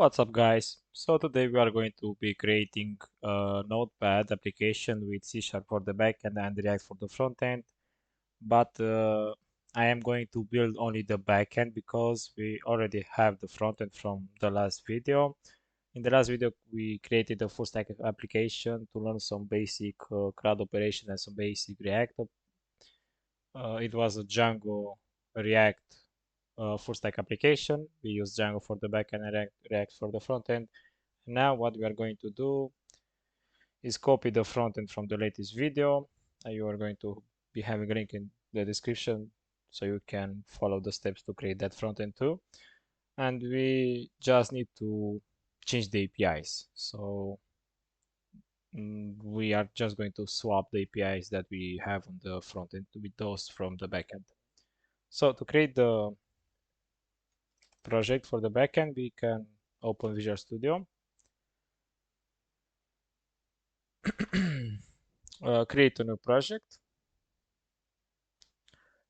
What's up, guys? So today we are going to be creating a NOTEPAD application with C# for the backend and React for the front end. But I am going to build only the backend because we already have the front end from the last video. In the last video, we created a full stack application to learn some basic CRUD operation and some basic React. It was a Django React full stack application. We use Django for the backend and React for the front end. Now what we are going to do is copy the front end from the latest video. You are going to be having a link in the description so you can follow the steps to create that front end too. And we just need to change the APIs. So we are just going to swap the APIs that we have on the front end with those from the backend. So to create the project for the backend, we can open Visual Studio. Create a new project,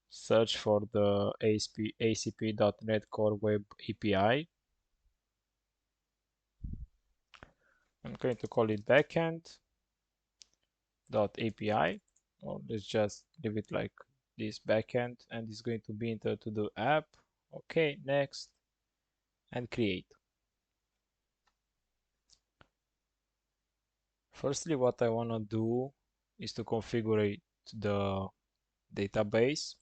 search for the ACP.NET Core Web API. I'm going to call it backend.api, or let's just leave it like this, backend, and it's going to be into to-do app. Okay, next, and create. Firstly, what I want to do is to configure the database.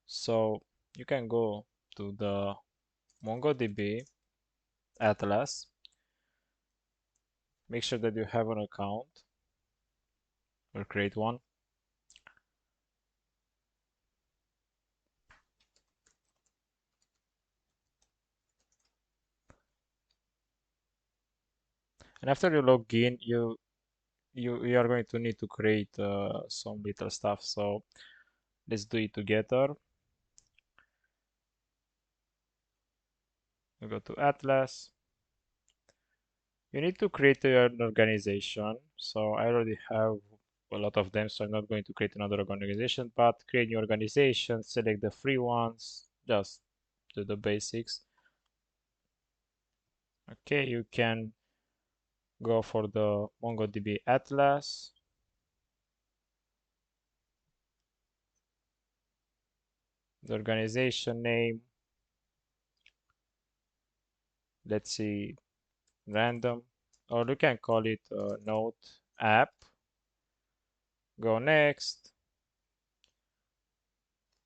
So you can go to the MongoDB Atlas. Make sure that you have an account or create one. And after you log in, you are going to need to create some little stuff. So let's do it together. You go to Atlas. You need to create an organization. So I already have a lot of them, so I'm not going to create another organization, but create new organization, select the free ones, just do the basics. Okay, you can go for the MongoDB Atlas. The organization name, let's see, random, or you can call it Note app. Go next.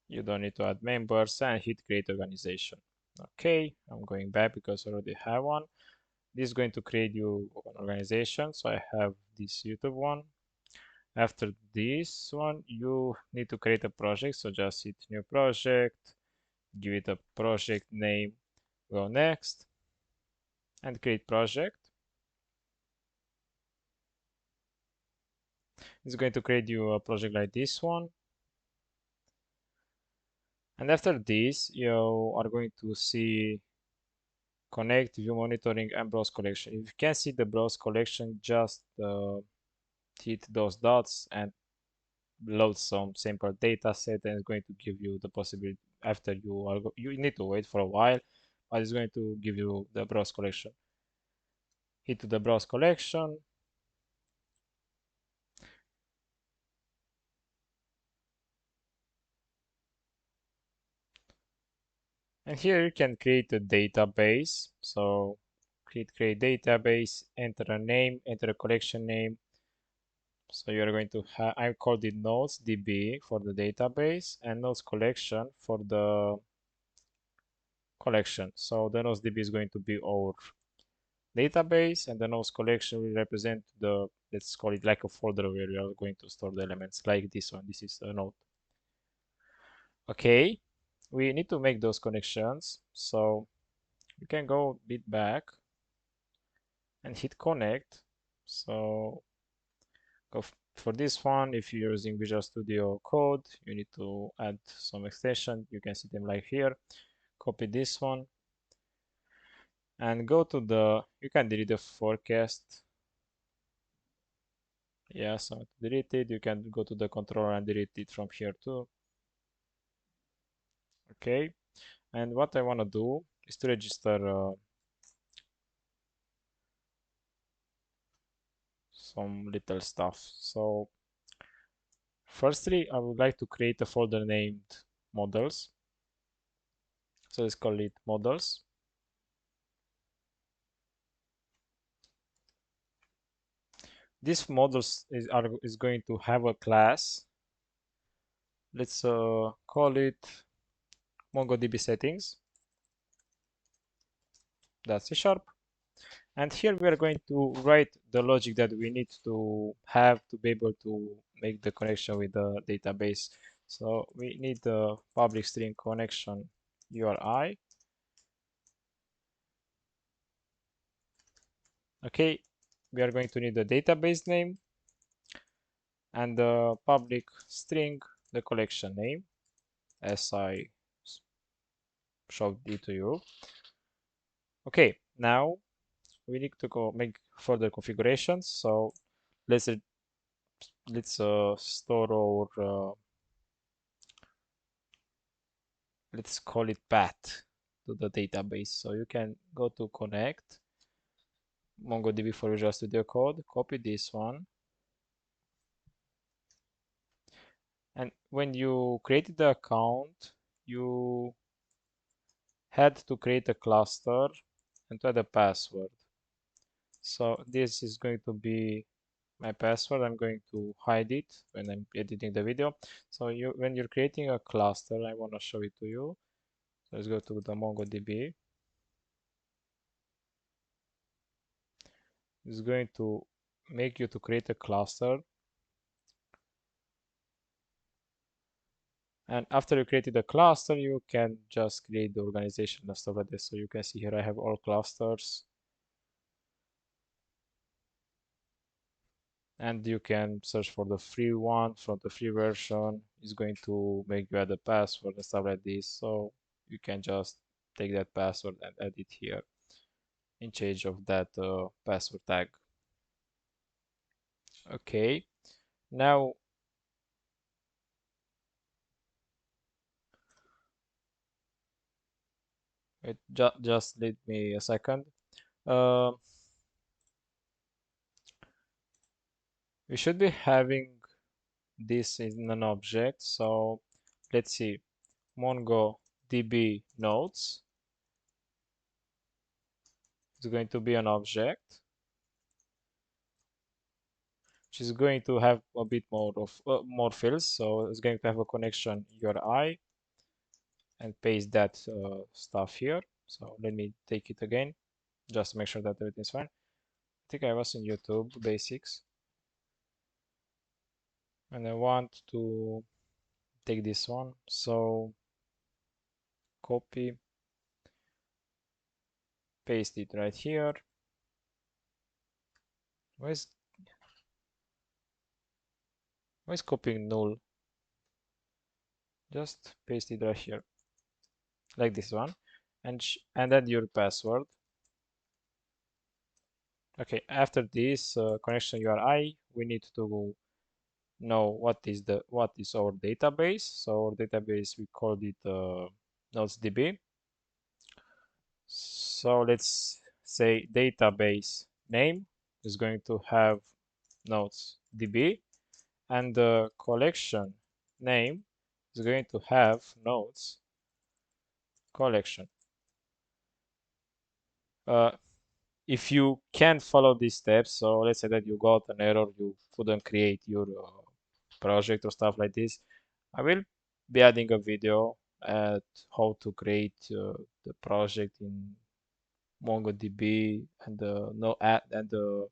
You don't need to add members and hit create organization. Okay, I'm going back because I already have one. This is going to create you an organization. So I have this YouTube one. After this one, you need to create a project. So just hit new project, give it a project name, go next, and create project. It's going to create you a project like this one. And after this, you are going to see connect, view monitoring, and browse collection. If you can see the browse collection, just hit those dots and load some sample data set, and it's going to give you the possibility. After you need to wait for a while, but it's going to give you the browse collection. Hit to the browse collection. And here you can create a database. So create database, enter a name, enter a collection name. So you're going to have, I called it nodes DB for the database and nodes collection for the collection. So the nodes DB is going to be our database, and the nodes collection will represent the, let's call it like a folder where we are going to store the elements, like this one. This is a node. Okay, we need to make those connections. So you can go a bit back and hit connect. So go for this one, if you're using Visual Studio Code, you need to add some extension. You can see them like here. Copy this one and go to the, you can delete the forecast. Yeah, so delete it. You can go to the controller and delete it from here too. Okay, and what I want to do is to register some little stuff. So firstly, I would like to create a folder named models. So let's call it models. This models is going to have a class. Let's call it MongoDB settings. That's C sharp. And here we are going to write the logic that we need to have to be able to make the connection with the database. So we need the public string connection URI. Okay, we are going to need the database name and the public string, the collection name, as I showed it to you. Okay, now we need to go make further configurations. So let's store our let's call it path to the database. So you can go to connect MongoDB for Visual Studio Code, copy this one, and when you created the account, you had to create a cluster and to add a password. So this is going to be my password. I'm going to hide it when I'm editing the video. So when you're creating a cluster, I want to show it to you. So let's go to the MongoDB. It's going to make you to create a cluster. And after you created a cluster, you can just create the organization and stuff like this. So you can see here I have all clusters. And you can search for the free one from the free version. It's going to make you add a password and stuff like this. So you can just take that password and add it here in change of that password tag. Okay, now just let me a second. Uh, we should be having this in an object. So let's see, MongoDB nodes is going to be an object, which is going to have a bit more of more fields. So it's going to have a connection URI and paste that stuff here. So let me take it again, just to make sure that everything's fine. I think I was in YouTube basics, and I want to take this one. So copy, paste it right here. Where's where's copying null? Just paste it right here, like this one, and add your password. Okay, after this connection URI, we need to know what is our database. So our database, we called it NotesDB. So let's say database name is going to have NotesDB, and the collection name is going to have notes collection. Uh, if you can follow these steps, so let's say that you got an error, you couldn't create your project or stuff like this, I will be adding a video at how to create the project in MongoDB and the no and the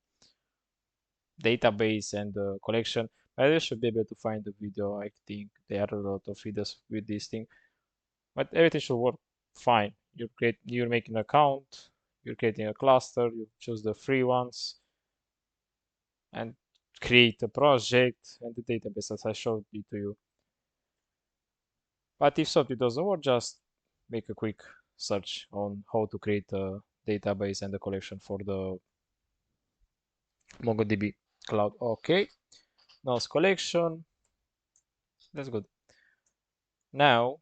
database and the collection. I should be able to find the video. I think there are a lot of videos with this thing, but everything should work fine. You're making an account, you're creating a cluster, you choose the free ones and create a project and the database as I showed it to you. But if something doesn't work, just make a quick search on how to create a database and a collection for the MongoDB cloud. Okay, now it's collection. That's good. Now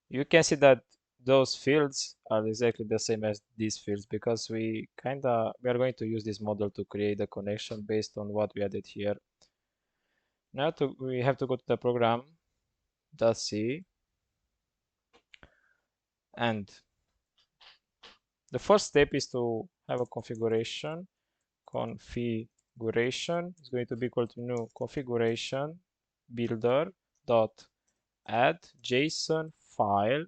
you can see that those fields are exactly the same as these fields because we are going to use this model to create the connection based on what we added here. Now we have to go to the program .c, and the first step is to have a configuration. Configuration is going to be equal to new configuration builder dot add JSON file,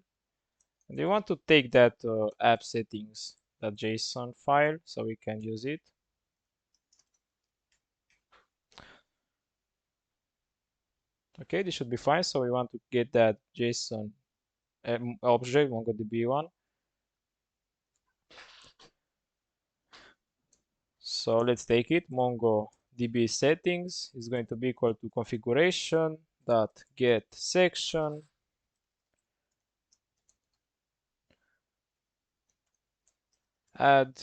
and we want to take that app settings .json file so we can use it. Okay, this should be fine. So we want to get that JSON object MongoDB one. So let's take it. MongoDB settings is going to be equal to configuration dot get section, add.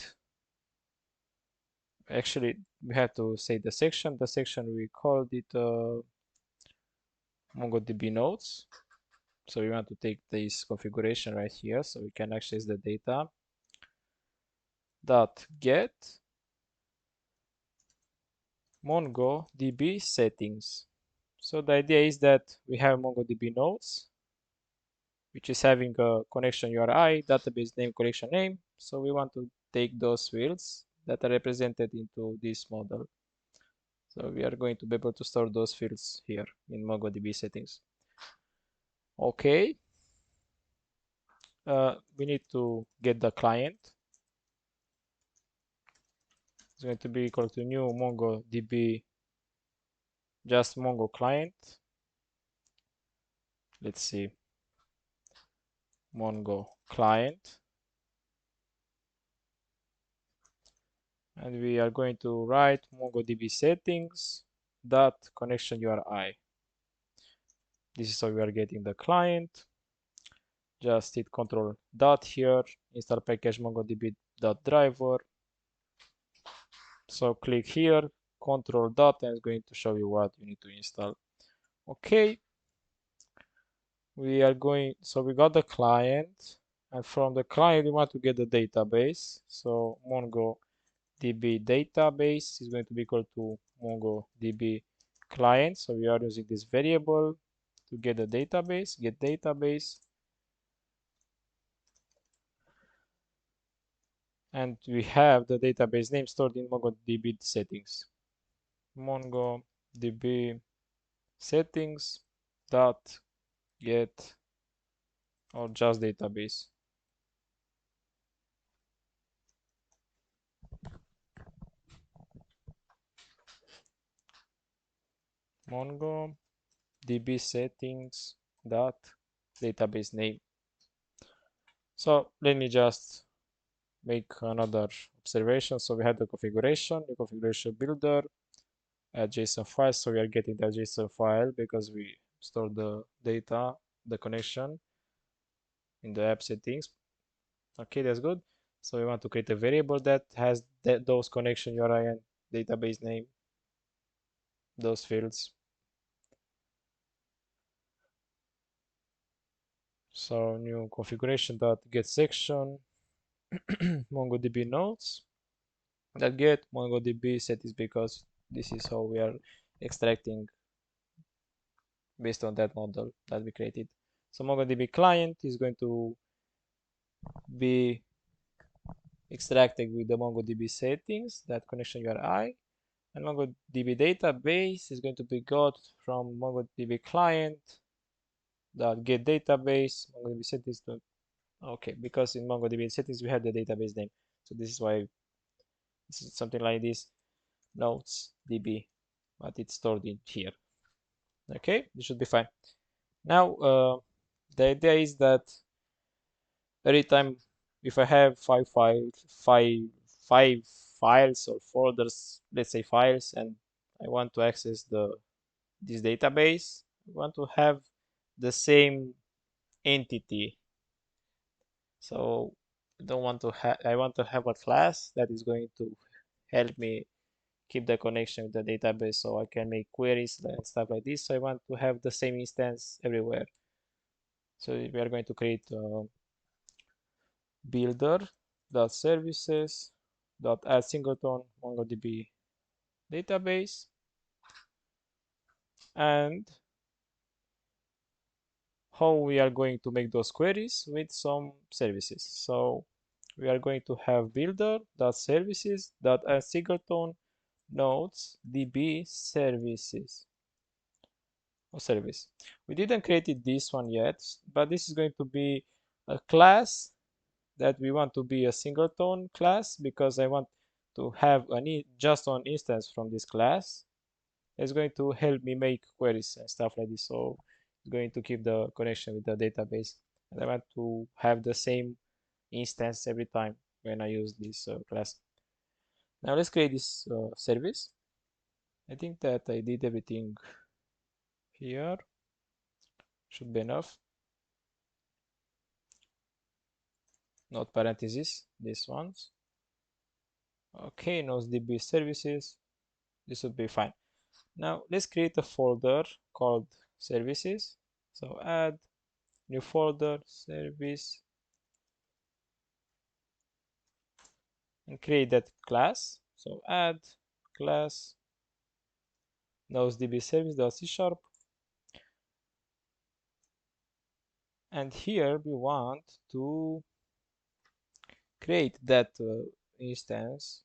Actually, we have to say the section. The section we called it MongoDB nodes. So we want to take this configuration right here so we can access the data. Dot get MongoDB settings. So the idea is that we have MongoDB nodes, which is having a connection URI, database name, connection name. So we want to take those fields that are represented into this model. So we are going to be able to store those fields here in MongoDB settings. Okay. We need to get the client. It's going to be equal to new MongoDB, just Mongo client. Let's see, Mongo client. And we are going to write MongoDB settings dot connection URI. This is how we are getting the client. Just hit control dot here, install package MongoDB dot driver. So click here, control dot, and it's going to show you what you need to install. Okay, we are going, so we got the client, and from the client we want to get the database. So MongoDB database is going to be equal to MongoDB client. So we are using this variable to get the database, get database. And we have the database name stored in MongoDB settings. MongoDB settings dot get, or just database. MongoDB settings dot database name. So let me just make another observation. So we have the configuration builder, add JSON file. So we are getting the JSON file because we store the data, the connection in the app settings. Okay, that's good. So we want to create a variable that has those connection URI and database name, those fields. So new configuration dot get section, MongoDB nodes that get MongoDB settings because this is how we are extracting based on that model that we created. So MongoDB client is going to be extracted with the MongoDB settings, that connection URI, and MongoDB database is going to be got from MongoDB client that get database MongoDB settings. Okay, because in MongoDB settings we have the database name, so this is why it's something like this nodes db, but it's stored in here. Okay, this should be fine. Now the idea is that every time if I have five files or folders, let's say files, and I want to access this database, I want to have the same entity. So I want to have a class that is going to help me keep the connection with the database so I can make queries and stuff like this. So I want to have the same instance everywhere. So we are going to create builder.services.add singleton MongoDB database, and how we are going to make those queries with some services. So we are going to have builder.services.add singleton nodes db services or service. We didn't create this one yet, but this is going to be a class that we want to be a singleton class, because I want to have just one instance from this class. It's going to help me make queries and stuff like this. So it's going to keep the connection with the database, and I want to have the same instance every time when I use this class. Now let's create this service. I think that I did everything here. Should be enough. Not parentheses, these ones. Okay, NoSDB services. This would be fine. Now let's create a folder called services. So add new folder, service, and create that class. So add class NoSDB service.c#, and here we want to create that instance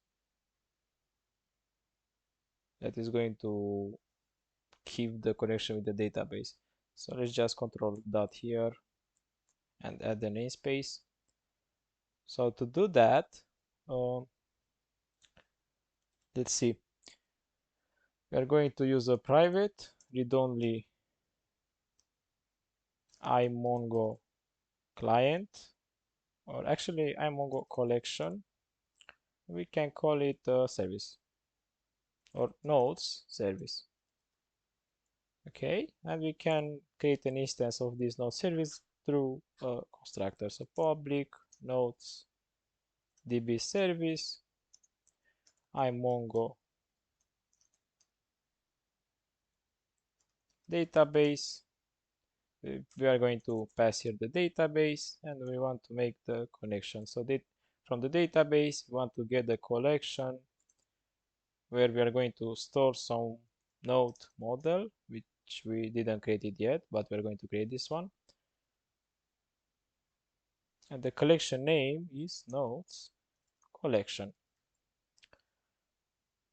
that is going to keep the connection with the database. So let's just control dot here and add the namespace. So to do that, let's see. We are going to use a private read-only iMongo client, or actually iMongo collection. We can call it a service or nodes service. Okay, and we can create an instance of this node service through a constructor. So public nodes db service iMongo database. We are going to pass here the database, and we want to make the connection. So from the database, we want to get the collection where we are going to store some node model, which we didn't create it yet, but we're going to create this one. And the collection name is nodes collection.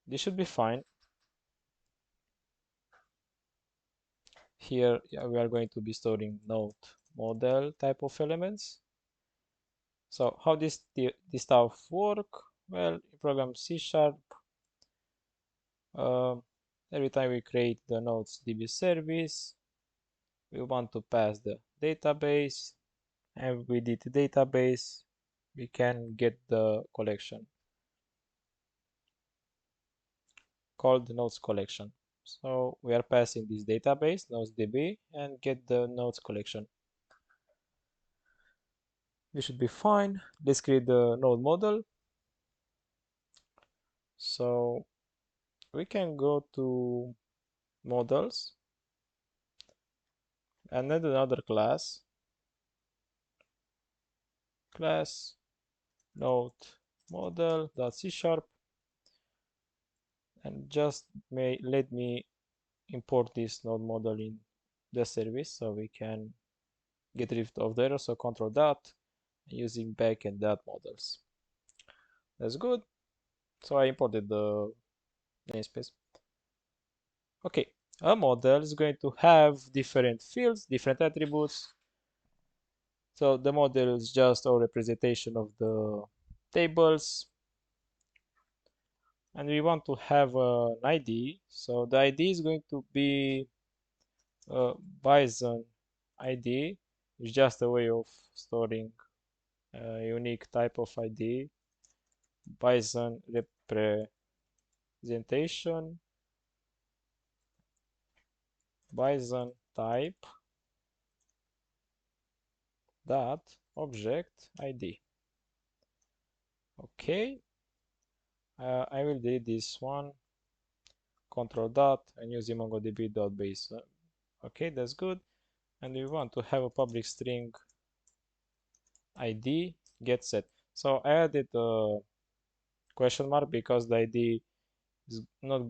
This should be fine. Here we are going to be storing node model type of elements. So how this stuff work? Well, in program C#, every time we create the nodes DB service, we want to pass the database, and with the database, we can get the collection called nodes collection. So we are passing this database, nodes DB, and get the nodes collection. We should be fine. Let's create the node model. So we can go to models and add another class node model.c#, and just let me import this node model in the service so we can get rid of the error. So control dot using backend dot models. That's good. So I imported the namespace. Okay, a model is going to have different fields, different attributes. So the model is just our representation of the tables, and we want to have an ID. So the ID is going to be a Bison ID. It's just a way of storing a unique type of ID. Bison representation, Bison type dot object ID. Okay, I will delete this one. Control dot and use MongoDB.base. Okay, that's good. And we want to have a public string ID get set. So I added a question mark because the ID is not,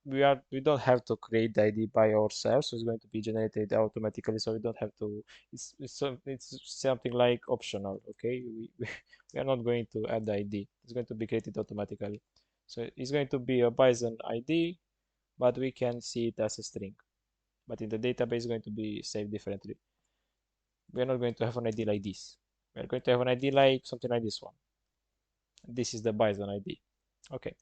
we don't have to create the ID by ourselves, so it's going to be generated automatically, so we don't have to, it's something like optional. Okay, we are not going to add the ID, it's going to be created automatically. So it's going to be a Bison ID, but we can see it as a string, but in the database it's going to be saved differently. We are not going to have an ID like this, we are going to have an ID like something like this one. This is the Bison ID. Okay.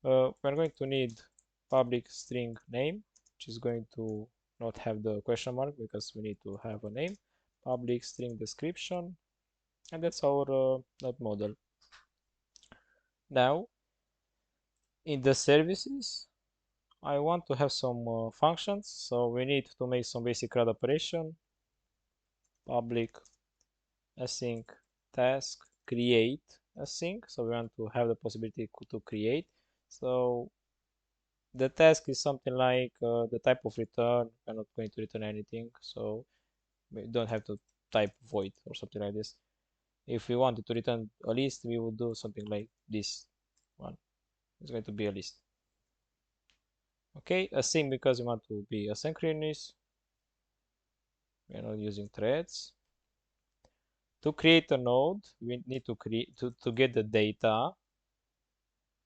We're going to need public string name, which is going to not have the question mark because we need to have a name. Public string description, and that's our node model. Now, in the services, I want to have some functions, so we need to make some basic CRUD operation. Public async task create async, so we want to have the possibility to create. So the task is something like the type of return. We're not going to return anything, so we don't have to type void or something like this. If we wanted to return a list, we would do something like this one. It's going to be a list. Okay, async because we want to be asynchronous. We're not using threads. To create a node, we need to create to get the data.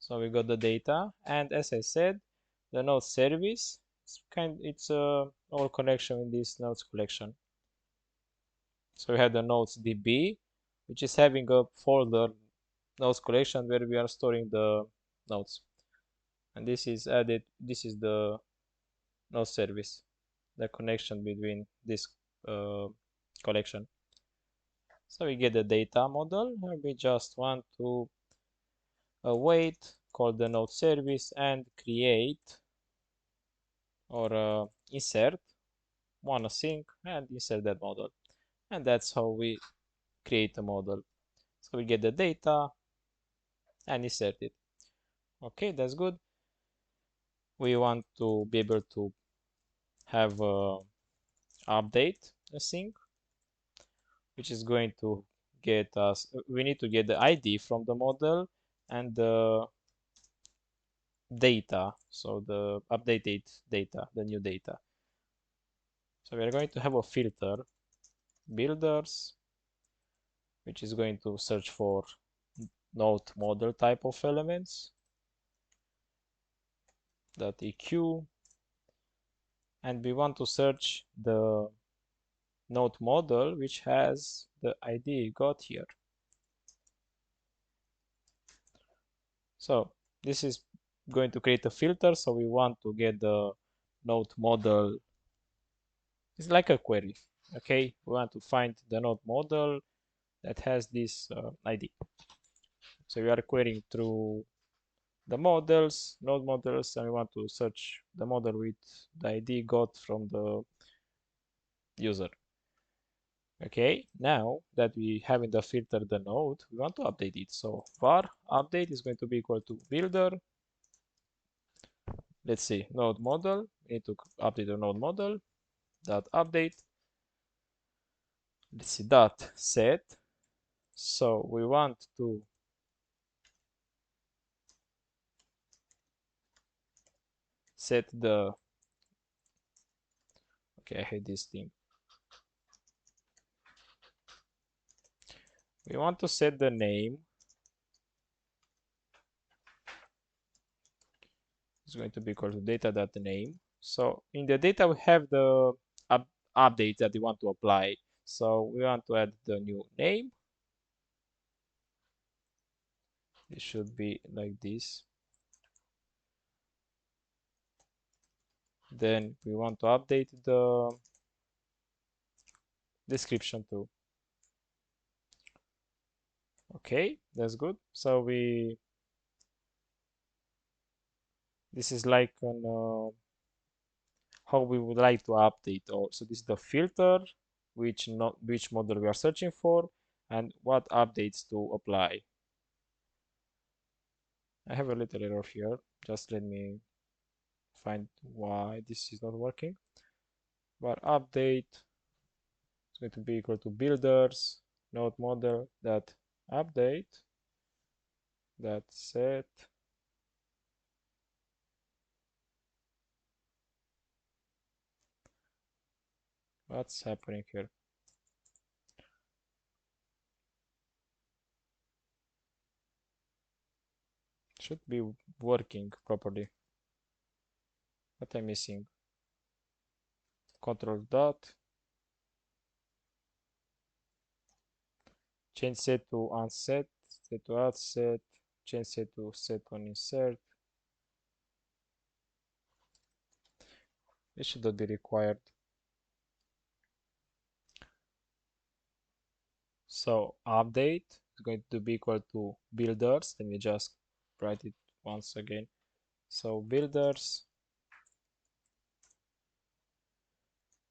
So we got the data, and as I said, the node service, it's our connection in this nodes collection. So we have the nodes DB, which is having a folder nodes collection where we are storing the nodes. And this is added, this is the node service, the connection between this collection. So we get the data model, and we just want to await, call the node service, and create or insert one async and insert that model. And that's how we create a model. So we get the data and insert it. Okay, that's good. We want to be able to have a update async, which is going to get us, we need to get the ID from the model and the data, so the updated data, the new data. So we are going to have a filter builders, which is going to search for node model type of elements .eq, and we want to search the node model which has the ID got here. So this is going to create a filter, so we want to get the node model. It's like a query. Okay, we want to find the node model that has this ID. So we are querying through the models, node models, and we want to search the model with the ID got from the user. Okay, now that we have in the filter the node, we want to update it. So var update is going to be equal to builder. Let's see, node model. We need to update the node model. Dot update. Let's see, dot set. So we want to set the, okay, I hate this thing. We want to set the name. It's going to be equal to data.name. So in the data we have the update that we want to apply. So we want to add the new name. It should be like this. Then we want to update the description too. Okay, that's good. So this is like an how we would like to update. Also, this is the filter, which model we are searching for, and what updates to apply. I have a little error here. Just let me find why this is not working. But update is going to be equal to builders node model that update that set. What's happening here? Should be working properly. What I'm missing? Control dot. Change set to unset. Set to outset. Change set to set on insert. This should not be required. So update is going to be equal to builders. Let me just write it once again. So builders,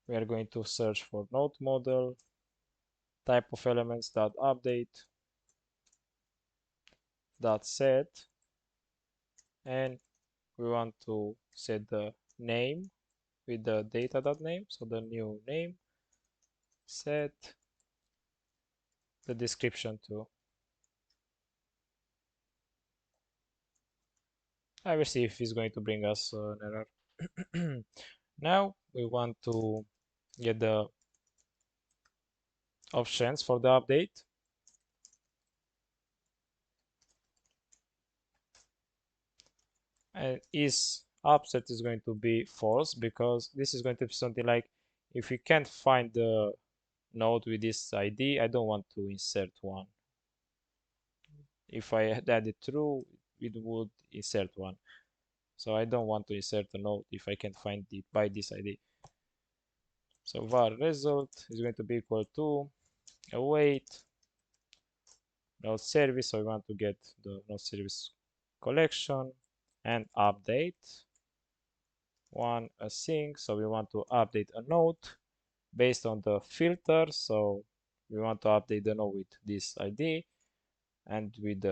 we are going to search for node model, type of elements dot update dot set, and we want to set the name with the data dot name. So the new name, set the description too. I will see if it's going to bring us an error. Now we want to get the options for the update. And is upset is going to be false because this is going to be something like if you can't find the node with this ID, I don't want to insert one. If I had added true, it would insert one. So I don't want to insert a node if I can't find it by this ID. So var result is going to be equal to await node service. So we want to get the node service collection and update one async. So we want to update a node based on the filter. So we want to update the node with this ID and with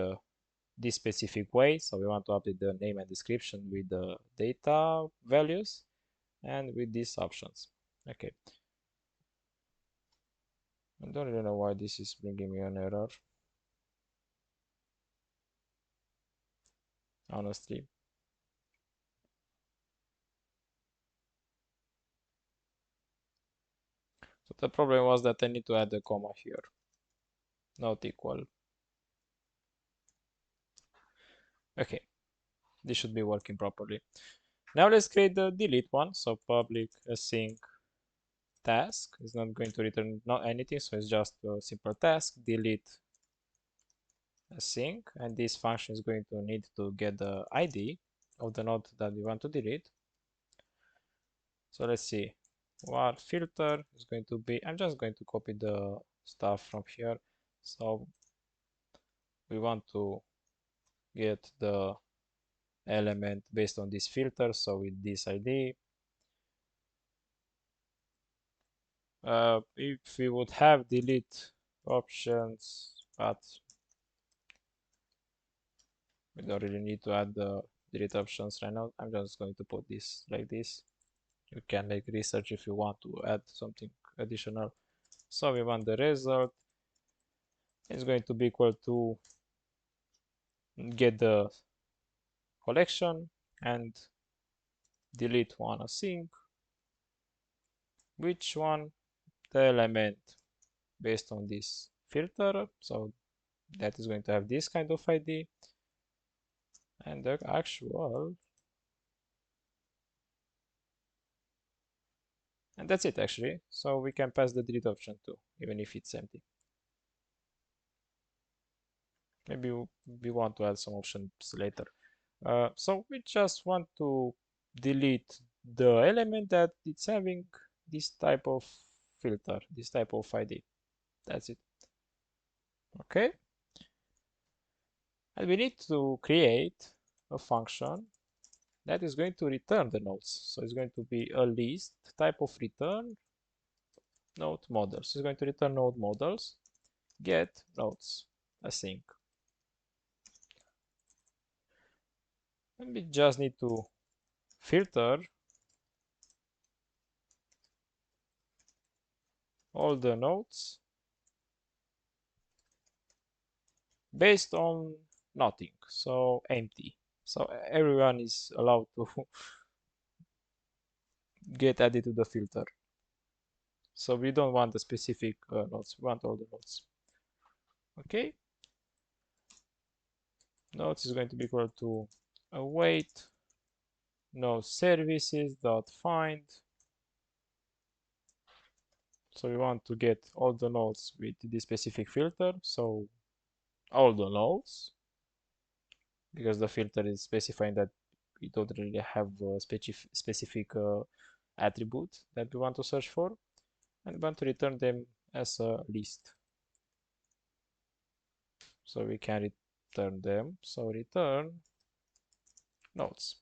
this specific way. So we want to update the name and description with the data values and with these options. Okay. I don't really know why this is bringing me an error, honestly. So the problem was that I need to add a comma here, not equal. Okay, this should be working properly. Now let's create the delete one. So public async task is not going to return not anything, so it's just a simple task delete async, and this function is going to need to get the ID of the node that we want to delete. So let's see, what filter is going to be, I'm just going to copy the stuff from here. So we want to get the element based on this filter, so with this ID. If we would have delete options, but we don't really need to add the delete options right now. I'm just going to put this like this. You can make research if you want to add something additional. So we want the result is going to be equal to get the collection and delete one async, which one the element based on this filter. So that is going to have this kind of ID, and the actual, and that's it actually. So we can pass the delete option too, even if it's empty. Maybe we want to add some options later. So we just want to delete the element that it's having this type of filter, this type of ID. That's it. Okay. And we need to create a function that is going to return the nodes. So it's going to be a list type of return node models. It's going to return node models, get nodes async. And we just need to filter all the nodes based on nothing, so empty. So everyone is allowed to get added to the filter. So we don't want the specific nodes, we want all the nodes. Okay, nodes is going to be equal to await node services dot find. So we want to get all the nodes with this specific filter. So all the nodes, because the filter is specifying that we don't really have a specific attribute that we want to search for, and we want to return them as a list. So we can return them. So return nodes.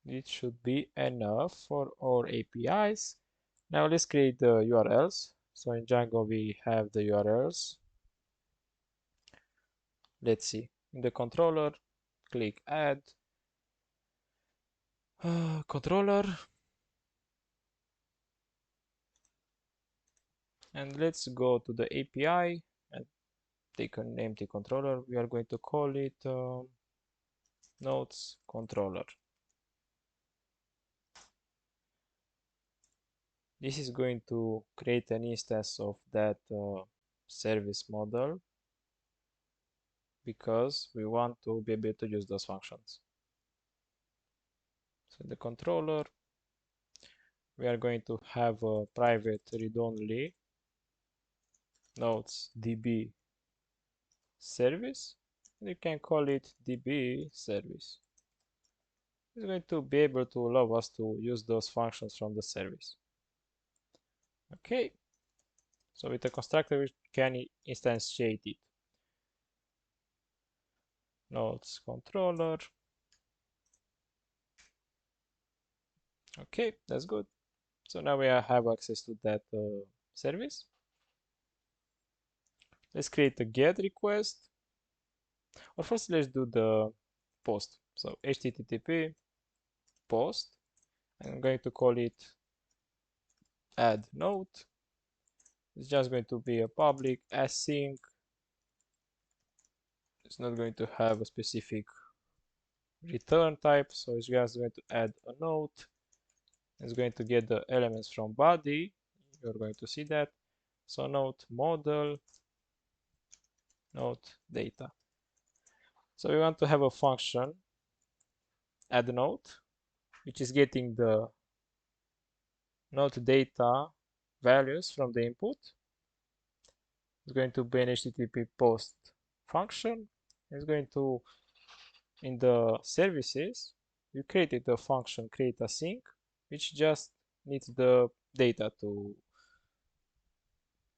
It should be enough for our APIs. Now let's create the URLs. So in Django we have the URLs. Let's see. In the controller, click add controller, and let's go to the API and take an empty controller. We are going to call it nodes controller. This is going to create an instance of that service model because we want to be able to use those functions. So in the controller, we are going to have a private read-only nodes db service. You can call it db service. It's going to be able to allow us to use those functions from the service. Okay, so with the constructor we can instantiate it. Nodes controller. Okay, that's good. So now we have access to that service. Let's create a GET request. Or first let's do the post. So HTTP post. I'm going to call it add node. It's just going to be a public async. It's not going to have a specific return type, so it's just going to add a node. It's going to get the elements from body. You're going to see that. So node model, node data. So we want to have a function add node, which is getting the node data values from the input. It's going to be an HTTP post function. It's going to, in the services, you created the function create async, which just needs the data to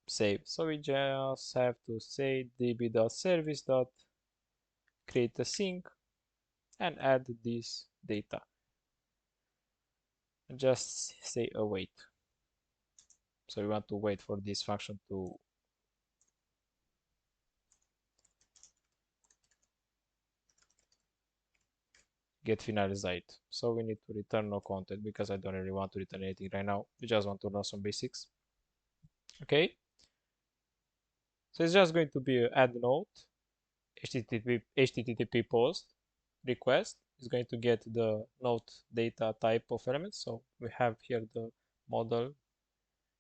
save. So we just have to say db.service.create async and add this data. And just say await. So we want to wait for this function to get finalized. So we need to return no content because I don't really want to return anything right now. We just want to know some basics. Okay. So it's just going to be add node HTTP post request is going to get the node data type of elements. So we have here the model,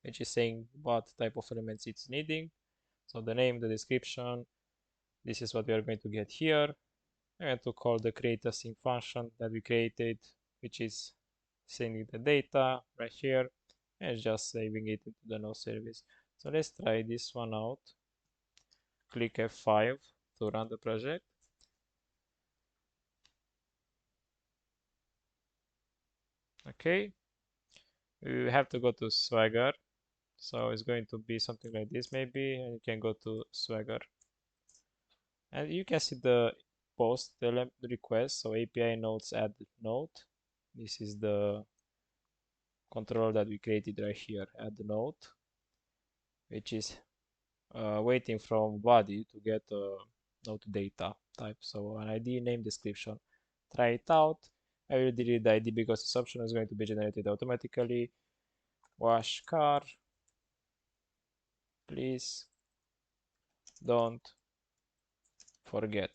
which is saying what type of elements it's needing. So the name, the description, this is what we are going to get here. I'm going to call the create async function that we created, which is sending the data right here and just saving it into the node service. So let's try this one out. Click F5 to run the project. Okay, we have to go to Swagger. So it's going to be something like this maybe, and you can go to Swagger. And you can see the post the request. So API nodes add node. This is the control that we created right here, add node, which is waiting from body to get node data type. So an ID, name, description. Try it out. I will delete the ID because this option is going to be generated automatically. Wash car, please don't forget,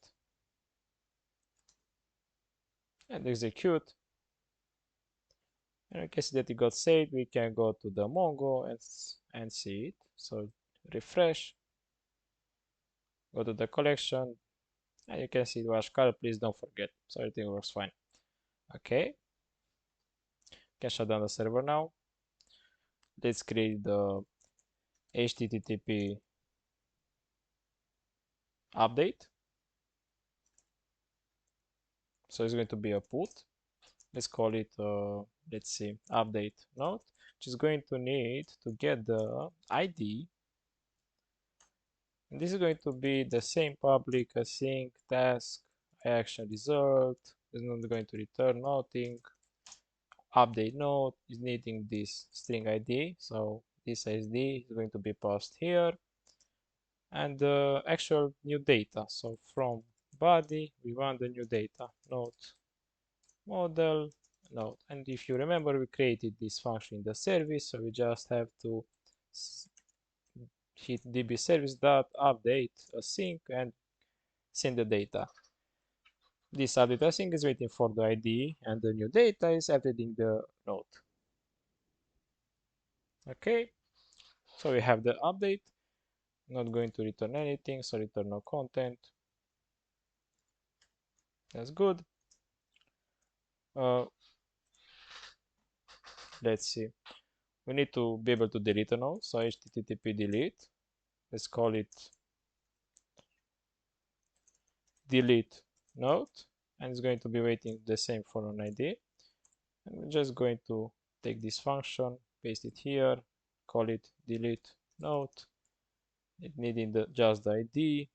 and execute. And in case that it got saved, we can go to the Mongo and see it. So refresh, go to the collection, and you can see the wash color. Please don't forget. So everything works fine. Okay, can shut down the server now. Let's create the HTTP update. So it's going to be a put. Let's call it, let's see, update node, which is going to need to get the ID. And this is going to be the same public async task action result. It's not going to return nothing. Update node is needing this string ID. So this ID is going to be passed here. And the actual new data. So from body, we want the new data node model node. And if you remember, we created this function in the service, so we just have to hit db service dot update async and send the data. This update async is waiting for the ID, and the new data is updating the node. Okay, so we have the update. Not going to return anything, so return no content. That's good. Let's see. We need to be able to delete a node, so http delete. Let's call it delete node, and it's going to be waiting the same for an ID. And we're just going to take this function, paste it here, call it delete node. It needing just the ID,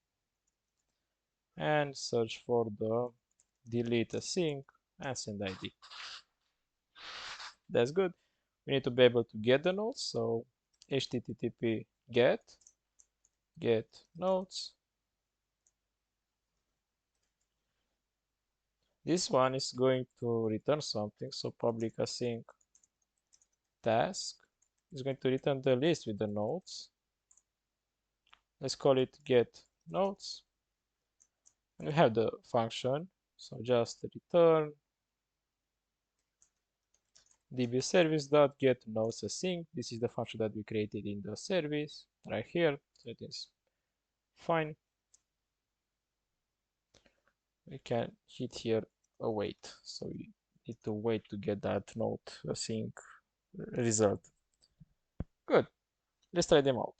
and search for the delete async and send ID. That's good. We need to be able to get the nodes, so http get nodes. This one is going to return something, so public async task is going to return the list with the nodes. Let's call it get nodes, and we have the function, so just return db service dot get nodes async. This is the function that we created in the service right here, so it is fine. We can hit here await, so we need to wait to get that node async result. Good, let's try them out.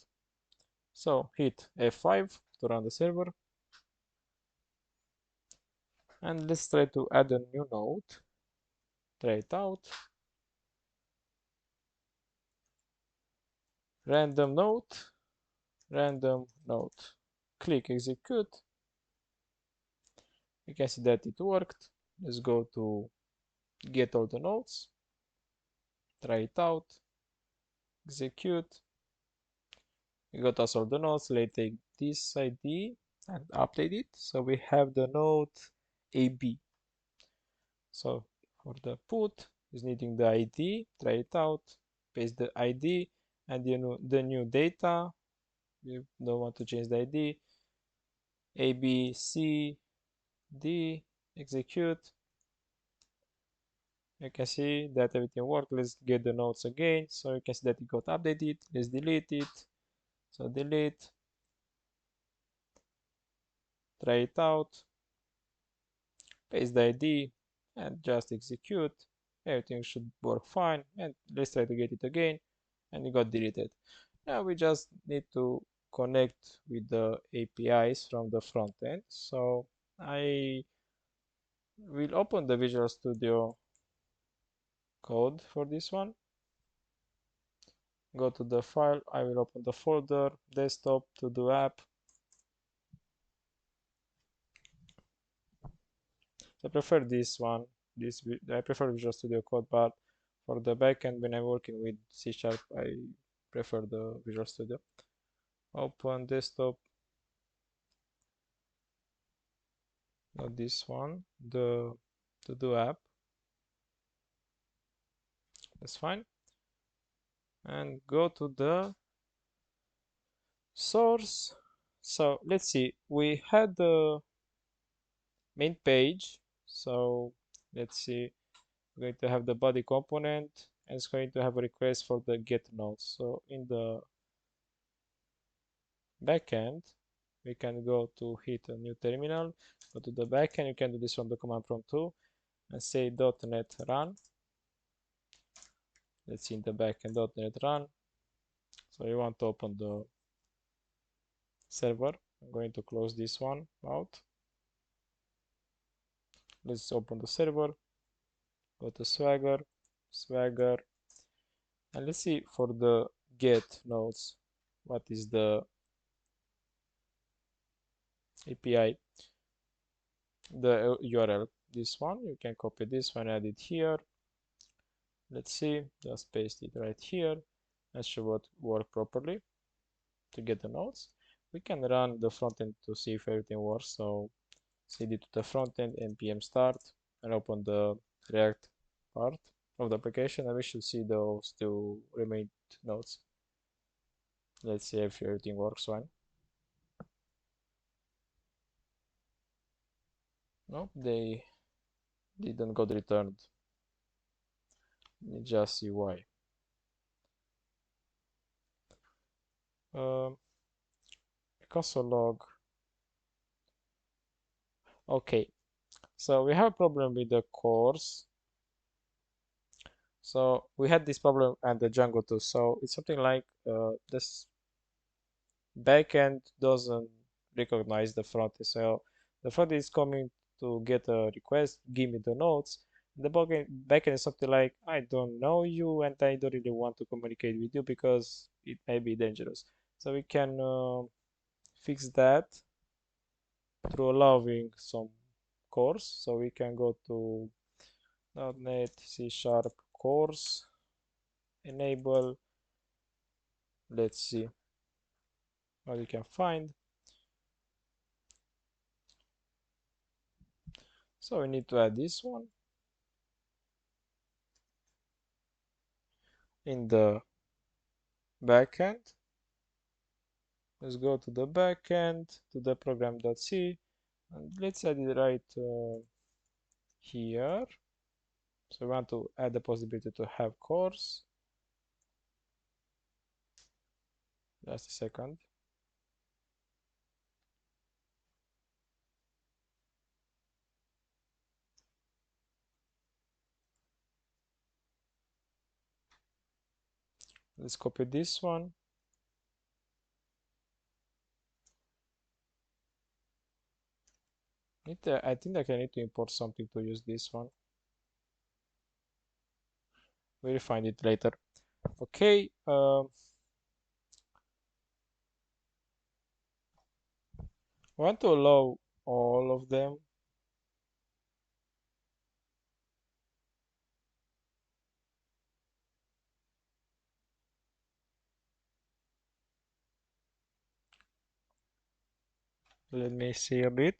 So hit F5 to run the server, and let's try to add a new node. Try it out. Random node, click execute. You can see that it worked. Let's go to get all the nodes, try it out, execute. We got us all the nodes. Let's take this ID and update it, so we have the node AB. So for the put is needing the ID, try it out, paste the ID and the new data. You don't want to change the ID. A, B, C, D, execute. You can see that everything worked. Let's get the nodes again. So you can see that it got updated. Let's delete it. So delete, try it out, paste the ID and just execute. Everything should work fine. And let's try to get it again. And it got deleted. Now we just need to connect with the APIs from the front end. So I will open the Visual Studio code for this one. Go to the file. I will open the folder, desktop, to do app. I prefer this one. I prefer Visual Studio Code, but for the backend, when I'm working with C#, I prefer the Visual Studio. Open desktop. Not this one. The to do app. That's fine. And go to the source. So let's see, we had the main page. So let's see, we're going to have the body component and it's going to have a request for the get nodes. So in the backend, we can go to hit a new terminal, go to the backend. You can do this from the command prompt too, and say .NET run. Let's see in the backend .NET run. So you want to open the server. I'm going to close this one out. Let's open the server. Go to Swagger, and let's see for the get nodes. What is the API? The URL. This one. You can copy this one, add it here. Let's see. Just paste it right here. That should work properly to get the nodes. We can run the frontend to see if everything works. So cd to the frontend npm start and open the React part of the application, and we should see those two remain nodes. Let's see if everything works fine. No, they didn't got returned. Let me just see why. Um, console log. Okay, so we have a problem with the course. So we had this problem at the Django too. So it's something like this backend doesn't recognize the front end. So the front is coming to get a request, give me the nodes. The backend is something like, I don't know you and I don't really want to communicate with you because it may be dangerous. So we can fix that through allowing some course. So we can go to .NET C# course, enable. Let's see what we can find. So we need to add this one in the backend. Let's go to the backend, to the program.c, and let's add it right here. So we want to add the possibility to have course. Just a second. Let's copy this one. I think I need to import something to use this one. We'll find it later. Okay. I want to allow all of them. Let me see a bit.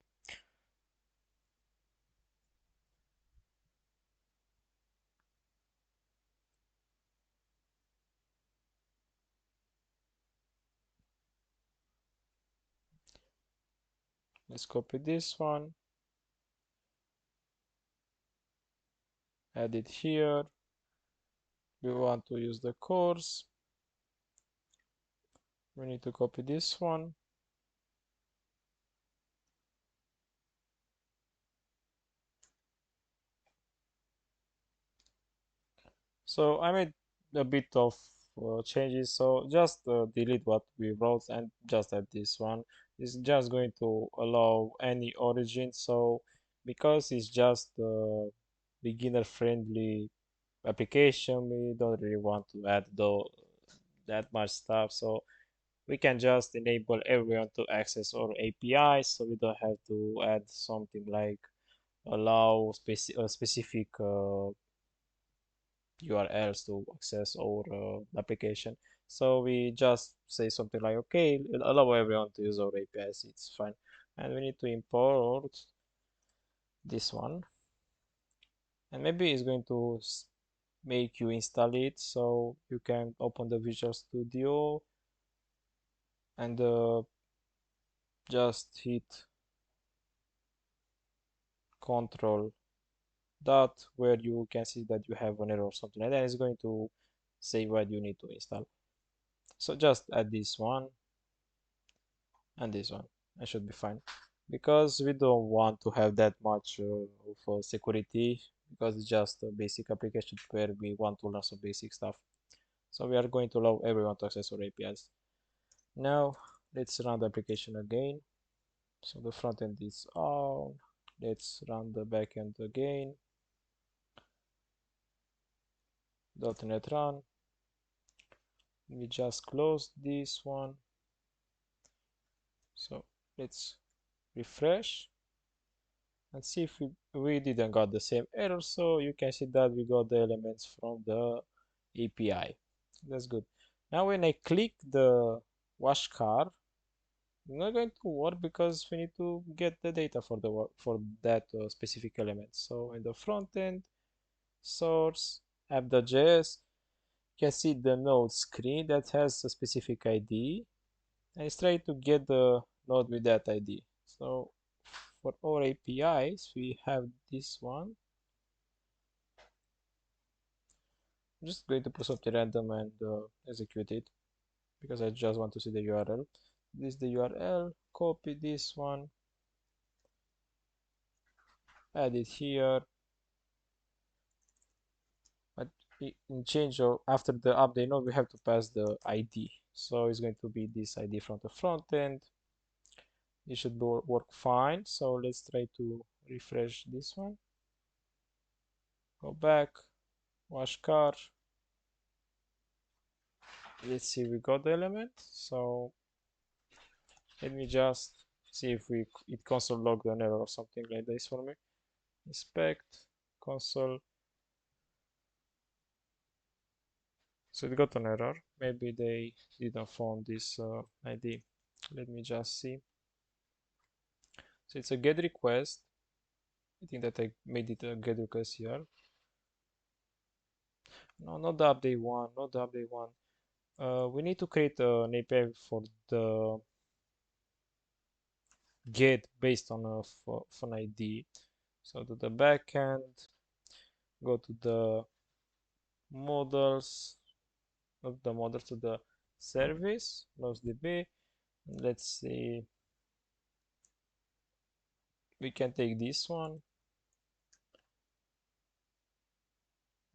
Let's copy this one. Add it here. We want to use the course. We need to copy this one. So I made a bit of changes. So just delete what we wrote and just add this one. It's just going to allow any origin. So because it's just a beginner friendly application, we don't really want to add that much stuff. So we can just enable everyone to access our APIs. So we don't have to add something like allow a specific URLs to access our application. So we just say something like, okay, allow everyone to use our APIs, it's fine. And we need to import this one. And maybe it's going to make you install it. So you can open the Visual Studio and just hit control dot where you can see that you have an error or something like that. It's going to say what you need to install. So just add this one and this one. I should be fine because we don't want to have that much of security because it's just a basic application where we want to learn some basic stuff. So we are going to allow everyone to access our APIs. Now let's run the application again. So the front end is on. Let's run the back end again. .NET run. We just close this one. So let's refresh and see if we didn't got the same error. So you can see that we got the elements from the API. That's good. Now when I click the wash car, it's not going to work because we need to get the data for the for that specific element. So in the front end, source app.js, you can see the node screen that has a specific ID, and it's trying to get the node with that ID. So for our APIs, we have this one. I'm just going to put something random and execute it because I just want to see the URL. This is the URL, copy this one, add it here, but in change of after the update node we have to pass the ID. So it's going to be this ID from the front end. It should work fine. So let's try to refresh this one. Go back, wash car. Let's see, we got the element. So let me just see if it console logged an error or something like this for me. Inspect console. So it got an error. Maybe they didn't find this ID. Let me just see. So it's a get request. I think that I made it a get request here. No, not the update one, not the update one. We need to create an API for the get based on for an ID. So to the backend, go to the models, not the models, to the service, DB. Let's see, we can take this one,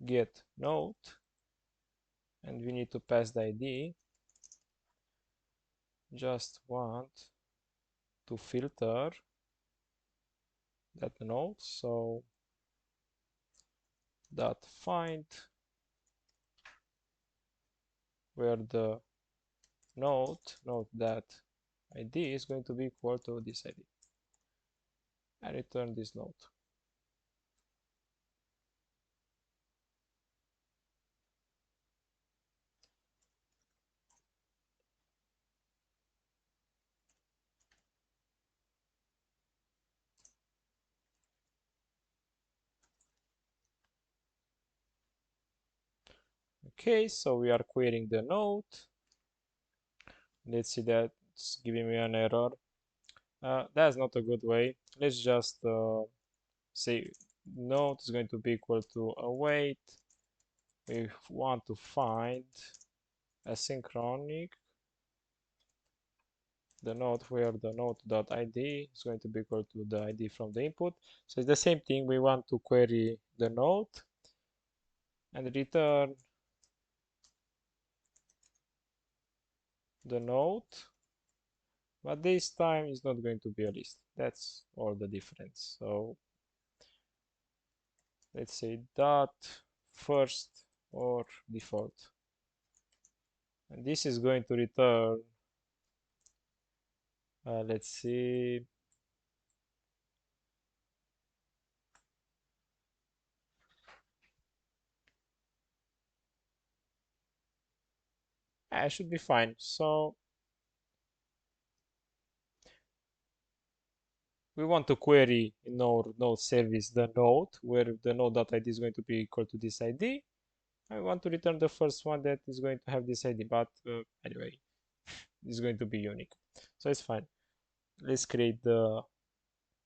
get node, and we need to pass the ID. Just want to filter that node, so dot find where the node that ID is going to be equal to this ID, and return this node. Okay, so we are querying the node. Let's see, that's giving me an error. That's not a good way. Let's just say node is going to be equal to await. We want to find asynchronic the node where the node.id is going to be equal to the ID from the input. So it's the same thing. We want to query the node and return the node, but this time it's not going to be a list. That's all the difference. So let's say dot first or default, and this is going to return let's see, I should be fine. So we want to query in our node service the node where the node.id is going to be equal to this ID. I want to return the first one that is going to have this ID, but anyway, it's going to be unique, so it's fine. Let's create the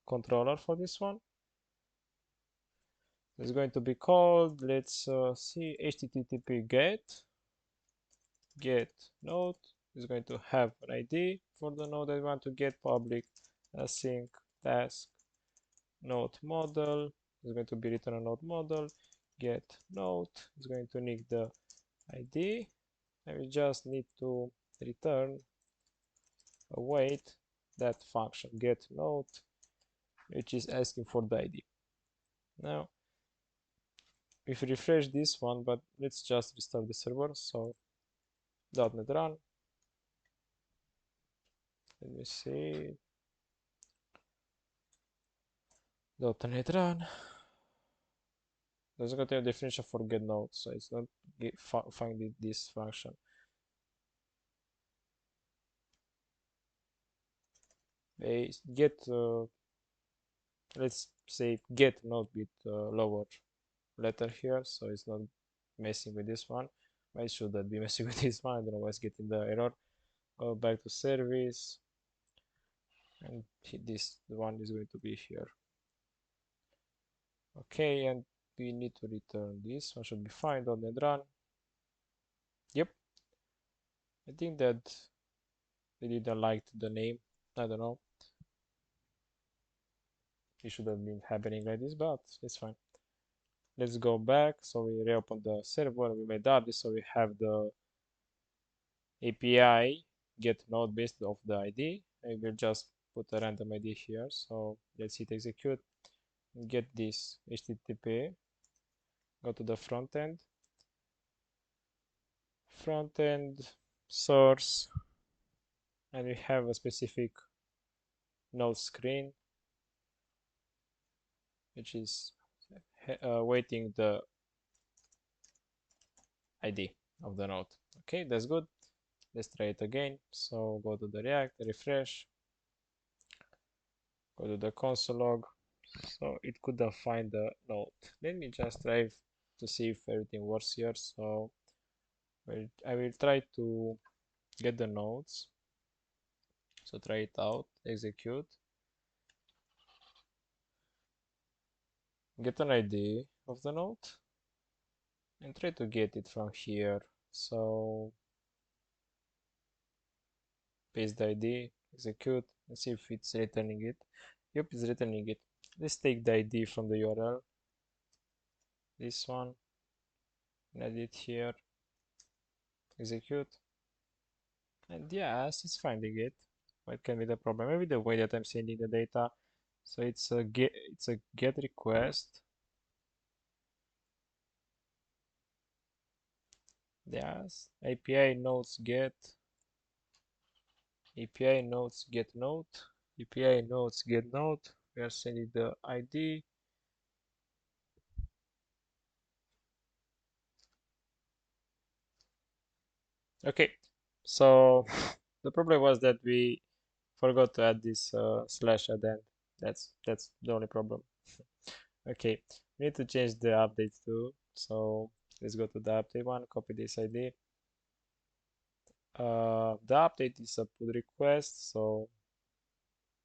controller for this one. It's going to be called, let's see, http get node is going to have an ID for the node that we want to get, public async task node model is going to be written a node model, get node is going to need the ID, and we just need to return await that function get node, which is asking for the ID. Now if we refresh this one, but let's just restart the server. So .NET run, let me see, .NET run, there's going to be a definition for get node, so it's not finding this function. They get let's say get node with lower letter here, so it's not messing with this one. Why should that be messing with this one? I don't know why it's getting the error. Go back to service, and this one is going to be here. Okay, and we need to return this one, should be fine. .NET run. Yep, I think that they didn't like the name. I don't know. It should have been happening like this, but it's fine. Let's go back. So we reopen the server. We made up this, so we have the API get node based off the ID. I will just put a random ID here. So let's hit execute. Get this HTTP. Go to the front end source, and we have a specific node screen which is waiting the ID of the node. Okay, that's good. Let's try it again. So go to the React, refresh, go to the console log. So it could have find the node. Let me just try to see if everything works here. So I will try to get the nodes. So try it out, execute, get an ID of the node, and try to get it from here. So paste the ID, execute, and see if it's returning it. Yep, it's returning it. Let's take the ID from the URL, this one, and add it here, execute, and yes, it's finding it. What can be the problem? Maybe the way that I'm sending the data. So it's a get request. Yes, API nodes get, API nodes get node, API nodes get node. We are sending the ID. Okay, so the problem was that we forgot to add this slash at the end. That's the only problem. Okay, we need to change the update too. So let's go to the update one, copy this ID. The update is a pull request, so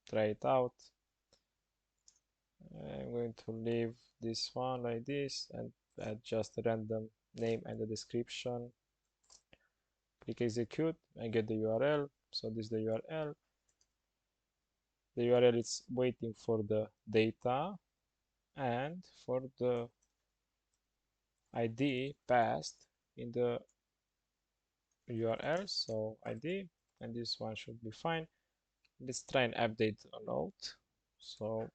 try it out. I'm going to leave this one like this and add just a random name and the description. Click execute and get the URL. So this is the URL. The URL is waiting for the data and for the ID passed in the URL. So ID, and this one should be fine. Let's try and update a node. So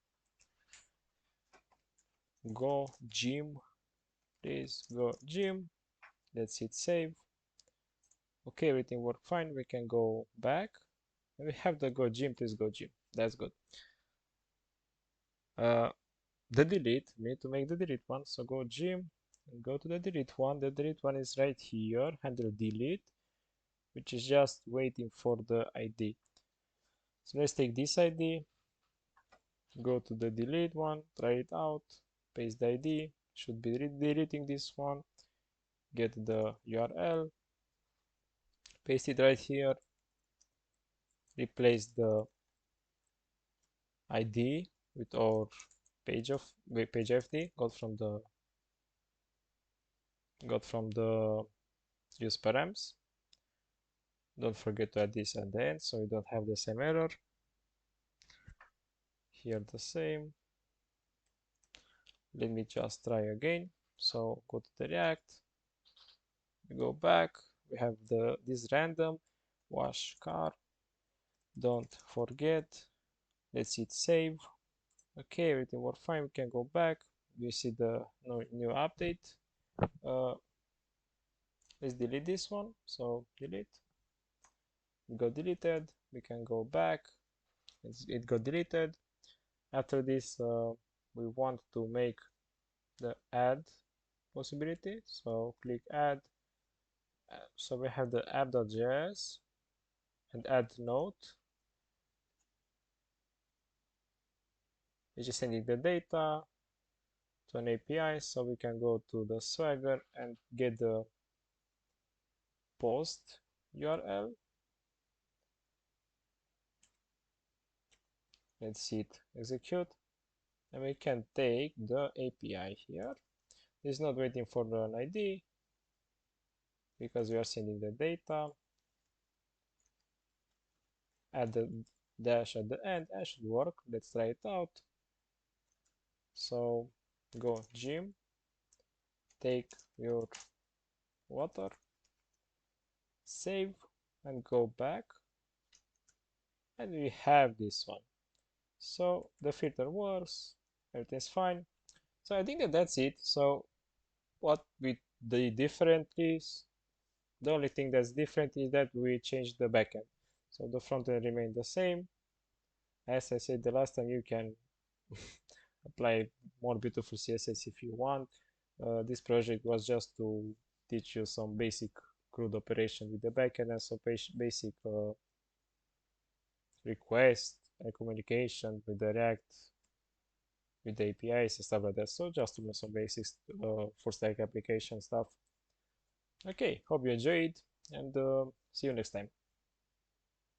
go gym, please go gym. Let's hit save. Okay, everything worked fine. We can go back. And we have the go gym, please go gym. That's good. The delete, we need to make the delete one. So go gym and go to the delete one. The delete one is right here, handle delete, which is just waiting for the ID. So let's take this ID, go to the delete one, try it out, paste the ID, should be deleting this one, get the URL, paste it right here, replace the ID with our page FD got from the use params. Don't forget to add this at the end so you don't have the same error. Here the same. Let me just try again. So go to the React, we go back, we have this random wash car. Don't forget. Let's hit save. Okay, everything worked fine. We can go back. You see the new update. Let's delete this one. So delete. It got deleted. We can go back. It got deleted. After this, we want to make the add possibility. So click add. So we have the app.js and add note, which is sending the data to an API. So we can go to the Swagger and get the post URL. Let's hit execute, and we can take the API here. It's not waiting for an ID because we are sending the data. Add the dash at the end and should work. Let's try it out. So go gym, take your water, save, and go back, and we have this one. So the filter works, everything's fine. So I think that's it. So what we did differently is the only thing that's different is that we changed the backend. So the front end remained the same. As I said the last time, you can apply more beautiful CSS if you want. This project was just to teach you some basic CRUD operation with the backend and some basic request and communication with the React, with the APIs and stuff like that. So just to know some basics for stack application stuff. Okay, hope you enjoyed and see you next time.